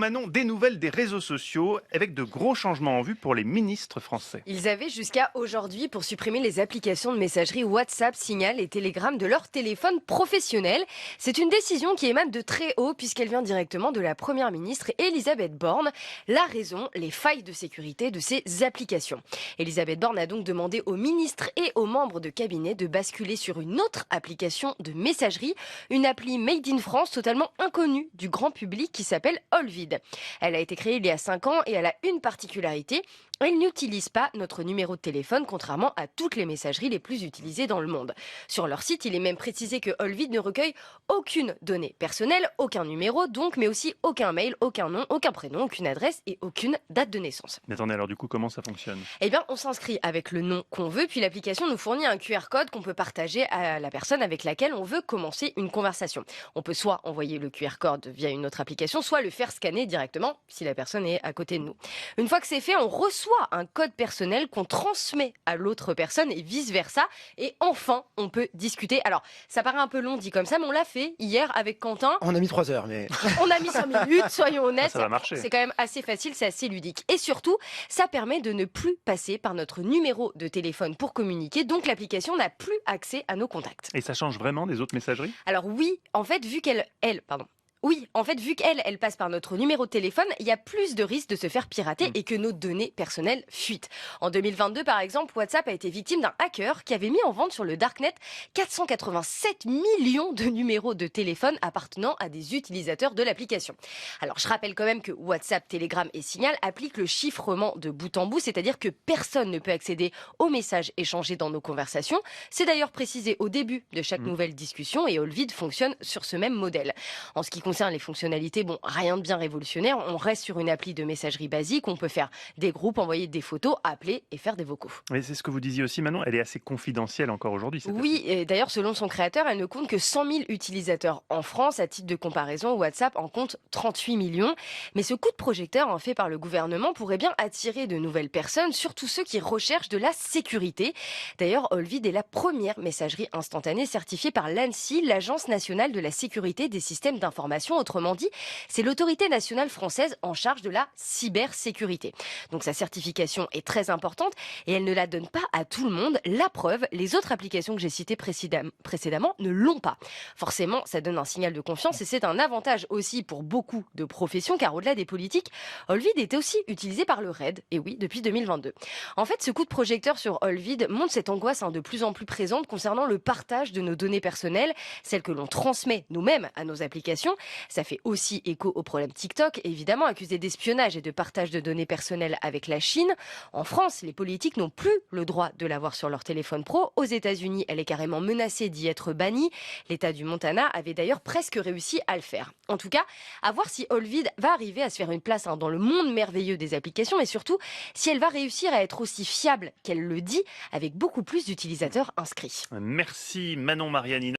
Manon, des nouvelles des réseaux sociaux avec de gros changements en vue pour les ministres français. Ils avaient jusqu'à aujourd'hui pour supprimer les applications de messagerie WhatsApp, Signal et Telegram de leur téléphone professionnel. C'est une décision qui émane de très haut puisqu'elle vient directement de la Première ministre Elisabeth Borne. La raison, les failles de sécurité de ces applications. Elisabeth Borne a donc demandé aux ministres et aux membres de cabinet de basculer sur une autre application de messagerie, une appli Made in France totalement inconnue du grand public qui s'appelle Olvid. Elle a été créée il y a 5 ans et elle a une particularité. Elle n'utilise pas notre numéro de téléphone, contrairement à toutes les messageries les plus utilisées dans le monde. Sur leur site, il est même précisé que Olvid ne recueille aucune donnée personnelle, aucun numéro donc, mais aussi aucun mail, aucun nom, aucun prénom, aucune adresse et aucune date de naissance. Mais attendez, alors du coup, comment ça fonctionne? Eh bien, on s'inscrit avec le nom qu'on veut, puis l'application nous fournit un QR code qu'on peut partager à la personne avec laquelle on veut commencer une conversation. On peut soit envoyer le QR code via une autre application, soit le faire scanner directement si la personne est à côté de nous. Une fois que c'est fait, on reçoit un code personnel qu'on transmet à l'autre personne et vice-versa. Et enfin, on peut discuter. Alors, ça paraît un peu long dit comme ça, mais on l'a fait hier avec Quentin. On a mis 3 heures, mais... On a mis 5 minutes, soyons honnêtes. Ça va marcher. C'est quand même assez facile, c'est assez ludique. Et surtout, ça permet de ne plus passer par notre numéro de téléphone pour communiquer. Donc, l'application n'a plus accès à nos contacts. Et ça change vraiment des autres messageries? Alors oui, en fait, vu qu'elle passe par notre numéro de téléphone, il y a plus de risques de se faire pirater et que nos données personnelles fuitent. En 2022, par exemple, WhatsApp a été victime d'un hacker qui avait mis en vente sur le Darknet 487 millions de numéros de téléphone appartenant à des utilisateurs de l'application. Alors, je rappelle quand même que WhatsApp, Telegram et Signal appliquent le chiffrement de bout en bout, c'est-à-dire que personne ne peut accéder aux messages échangés dans nos conversations. C'est d'ailleurs précisé au début de chaque nouvelle discussion et Olvid fonctionne sur ce même modèle. En ce qui concerne les fonctionnalités, rien de bien révolutionnaire. On reste sur une appli de messagerie basique. On peut faire des groupes, envoyer des photos, appeler et faire des vocaux. Mais c'est ce que vous disiez aussi, Manon, elle est assez confidentielle encore aujourd'hui. Oui, et d'ailleurs, selon son créateur, elle ne compte que 100 000 utilisateurs en France. À titre de comparaison, WhatsApp en compte 38 millions. Mais ce coup de projecteur fait par le gouvernement pourrait bien attirer de nouvelles personnes, surtout ceux qui recherchent de la sécurité. D'ailleurs, Olvid est la première messagerie instantanée certifiée par l'ANSSI, l'Agence nationale de la sécurité des systèmes d'information. Autrement dit, c'est l'autorité nationale française en charge de la cybersécurité. Donc sa certification est très importante et elle ne la donne pas à tout le monde. La preuve, les autres applications que j'ai citées précédemment ne l'ont pas. Forcément, ça donne un signal de confiance et c'est un avantage aussi pour beaucoup de professions car au-delà des politiques, Olvid est aussi utilisé par le RAID, et oui, depuis 2022. En fait, ce coup de projecteur sur Olvid montre cette angoisse de plus en plus présente concernant le partage de nos données personnelles, celles que l'on transmet nous-mêmes à nos applications. Ça fait aussi écho au problème TikTok, évidemment accusé d'espionnage et de partage de données personnelles avec la Chine. En France, les politiques n'ont plus le droit de l'avoir sur leur téléphone pro. Aux États-Unis, elle est carrément menacée d'y être bannie. L'État du Montana avait d'ailleurs presque réussi à le faire. En tout cas, à voir si Olvid va arriver à se faire une place dans le monde merveilleux des applications, mais surtout si elle va réussir à être aussi fiable qu'elle le dit, avec beaucoup plus d'utilisateurs inscrits. Merci Manon Mariani.